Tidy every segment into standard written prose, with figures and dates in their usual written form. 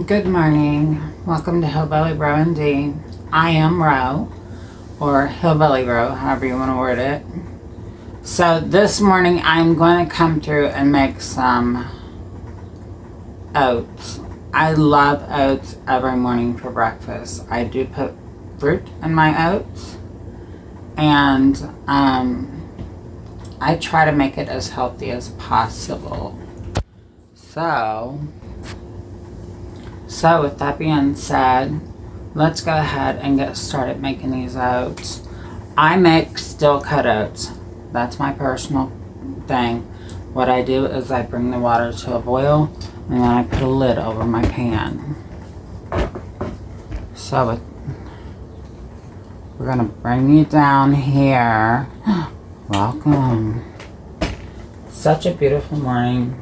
Good morning. Welcome to HillbillyROandD. I am Ro, or Hillbilly Ro, however you want to word it. So this morning I'm going to come through and make some oats. I love oats every morning for breakfast. I do put fruit in my oats, and I try to make it as healthy as possible. So with that being said, let's go ahead and get started making these oats. I make still cut oats. That's my personal thing. What I do is I bring the water to a boil, and then I put a lid over my pan. So we're gonna bring you down here. Welcome. Such a beautiful morning.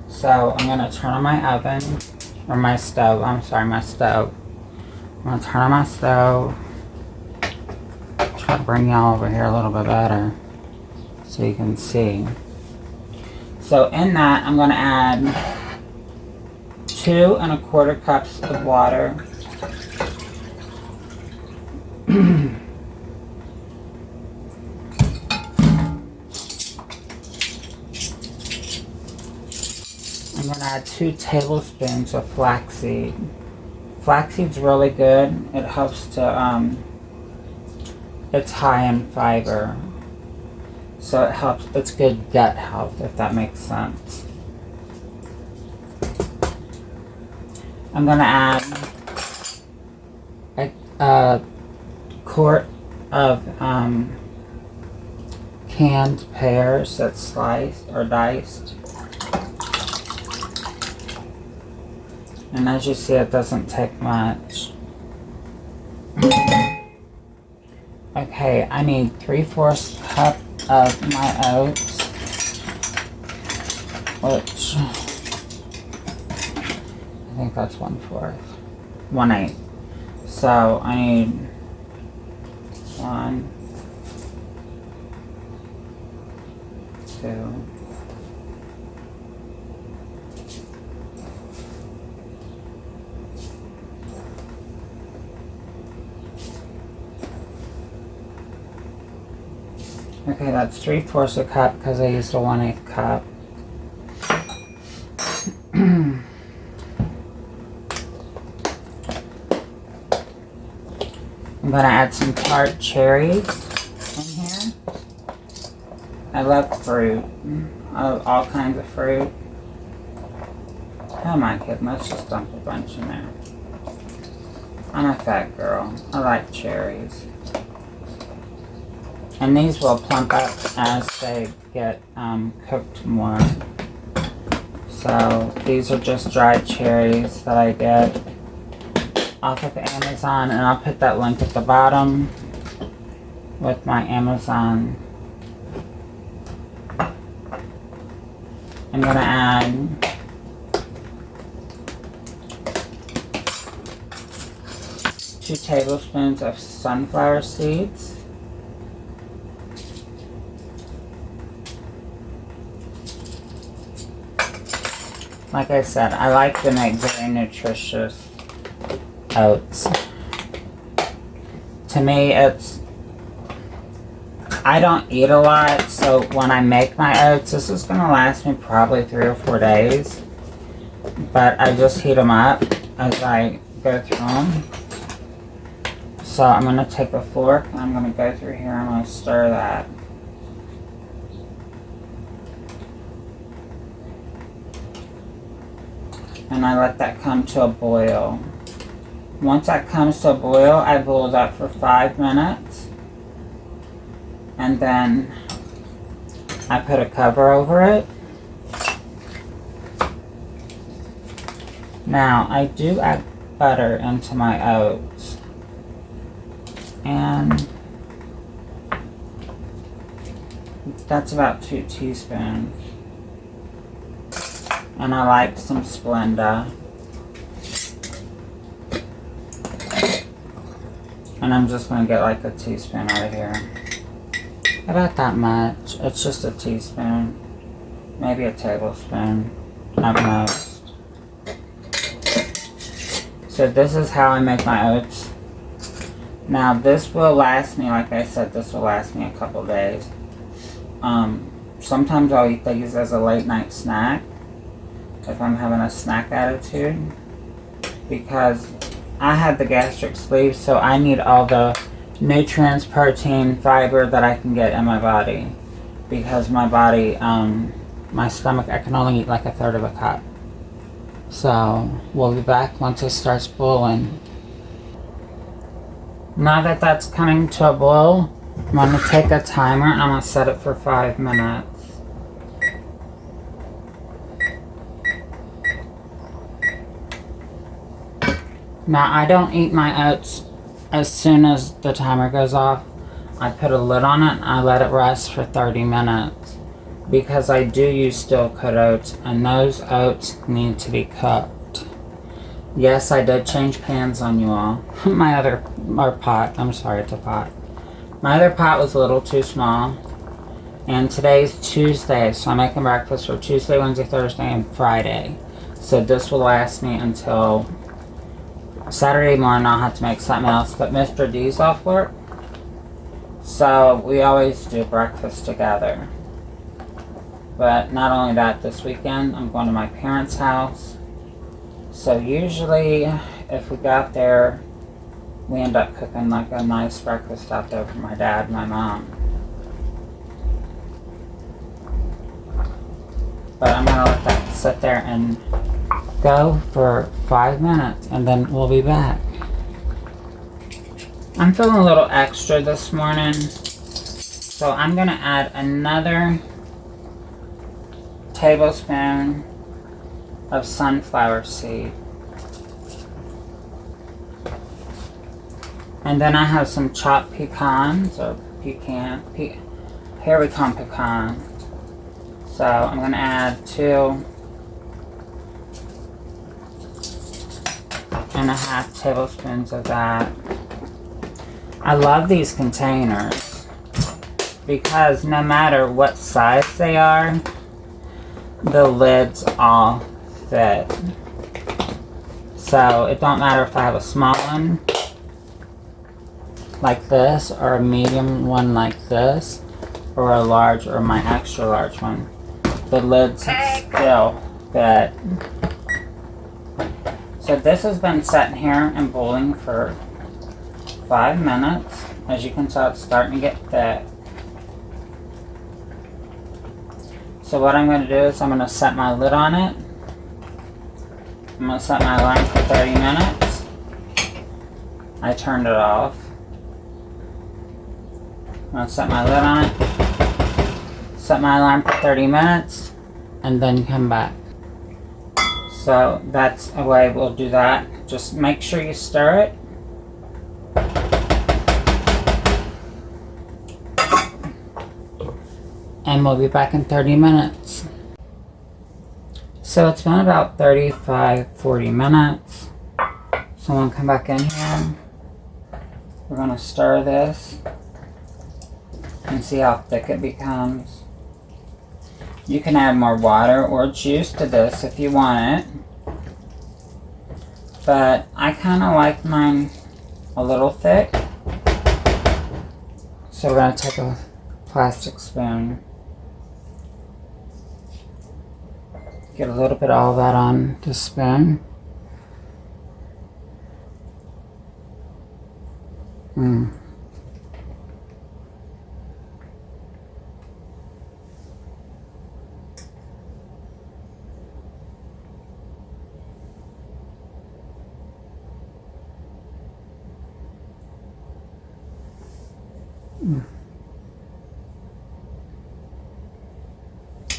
So I'm going to turn on my oven, or my stove, I'm sorry, my stove. I'm going to turn on my stove, try to bring y'all over here a little bit better so you can see. So in that, I'm going to add 2 1/4 cups of water. I'm going to add 2 tablespoons of flaxseed. Flaxseed's really good. It helps to, it's high in fiber. So it helps, it's good gut health, if that makes sense. I'm going to add a quart of canned pears that's sliced or diced. And as you see, it doesn't take much. Okay, I need 3/4 cup of my oats, which I think that's 1/4, 1/8. So I need 1, 2, 3. Okay, that's 3/4 cup because I used a 1/8 cup. I'm going to add some tart cherries in here. I love fruit. I love all kinds of fruit. Oh my kid, let's just dump a bunch in there. I'm a fat girl. I like cherries. And these will plump up as they get cooked more. So these are just dried cherries that I get off of Amazon, and I'll put that link at the bottom with my Amazon. I'm going to add two tablespoons of sunflower seeds. Like I said, I like to make very nutritious oats. To me, I don't eat a lot, so when I make my oats, this is going to last me probably 3 or 4 days. But I just heat them up as I go through them. So I'm going to take a fork, and I'm going to go through here, and I'm going to stir that. And I let that come to a boil. Once that comes to a boil, I boil it up for 5 minutes. And then I put a cover over it. Now, I do add butter into my oats. And that's about 2 teaspoons. And I like some Splenda. And I'm just going to get like a teaspoon out of here. About that much. It's just a teaspoon. Maybe a tablespoon at most. So this is how I make my oats. Now this will last me, like I said, this will last me a couple days. Sometimes I'll eat these as a late night snack if I'm having a snack attitude, because I have the gastric sleeve, so I need all the nutrients, protein, fiber that I can get in my body, because my body, my stomach, I can only eat like a third of a cup. So we'll be back once it starts boiling. Now that that's coming to a boil, I'm going to take a timer and I'm going to set it for 5 minutes. Now I don't eat my oats as soon as the timer goes off. I put a lid on it and I let it rest for 30 minutes. Because I do use steel cut oats, and those oats need to be cooked. Yes, I did change pans on you all. My other pot, I'm sorry, it's a pot. My other pot was a little too small. And today's Tuesday, so I'm making breakfast for Tuesday, Wednesday, Thursday, and Friday. So this will last me until Saturday morning. I'll have to make something else. But Mr. D's off work, so we always do breakfast together. But not only that, this weekend I'm going to my parents' house. So usually if we got there, we end up cooking like a nice breakfast out there for my dad and my mom. But I'm going to let that sit there and go for 5 minutes, and then we'll be back. I'm feeling a little extra this morning, so I'm going to add another tablespoon of sunflower seed. And then I have some chopped pecans, or here we call them pecans. So I'm going to add 2.5 tablespoons of that. I love these containers because no matter what size they are, the lids all fit. So it don't matter if I have a small one like this, or a medium one like this, or a large, or my extra large one. The lids still fit. So this has been sitting here and boiling for 5 minutes. As you can tell, it's starting to get thick. So what I'm going to do is I'm going to set my lid on it. I'm going to set my alarm for 30 minutes. I turned it off. I'm going to set my lid on it. Set my alarm for 30 minutes. And then come back. So that's a way we'll do that. Just make sure you stir it. And we'll be back in 30 minutes. So it's been about 35-40 minutes. So I'm going to come back in here. We're going to stir this and see how thick it becomes. You can add more water or juice to this if you want it. But I kind of like mine a little thick. So we're going to take a plastic spoon. Get a little bit of all that on the spoon.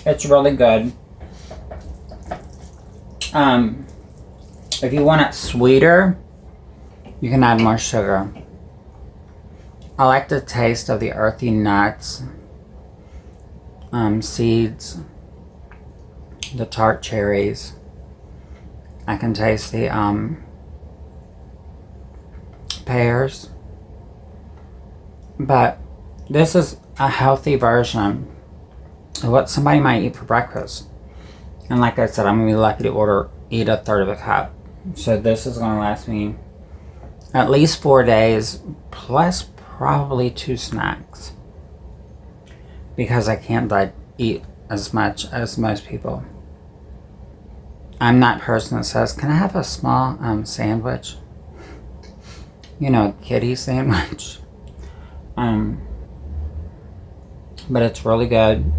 It's really good. If you want it sweeter, you can add more sugar. I like the taste of the earthy nuts, seeds, the tart cherries. I can taste the pears. But this is a healthy version of what somebody might eat for breakfast. And like I said, I'm going to be lucky to eat a third of a cup. So this is gonna last me at least 4 days, plus probably 2 snacks. Because I can't eat as much as most people. I'm that person that says, can I have a small sandwich? You know, kitty sandwich. But it's really good.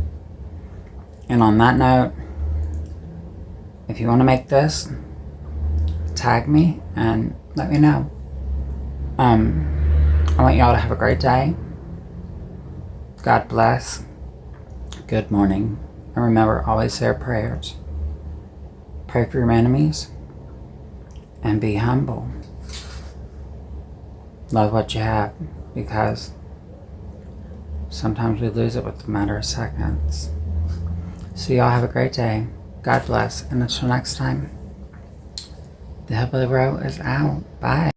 And on that note, if you want to make this, tag me and let me know. I want y'all to have a great day. God bless. Good morning. And remember, always say your prayers. Pray for your enemies. And be humble. Love what you have, because sometimes we lose it with a matter of seconds. So y'all have a great day. God bless. And until next time, the Hillbilly Row is out. Bye.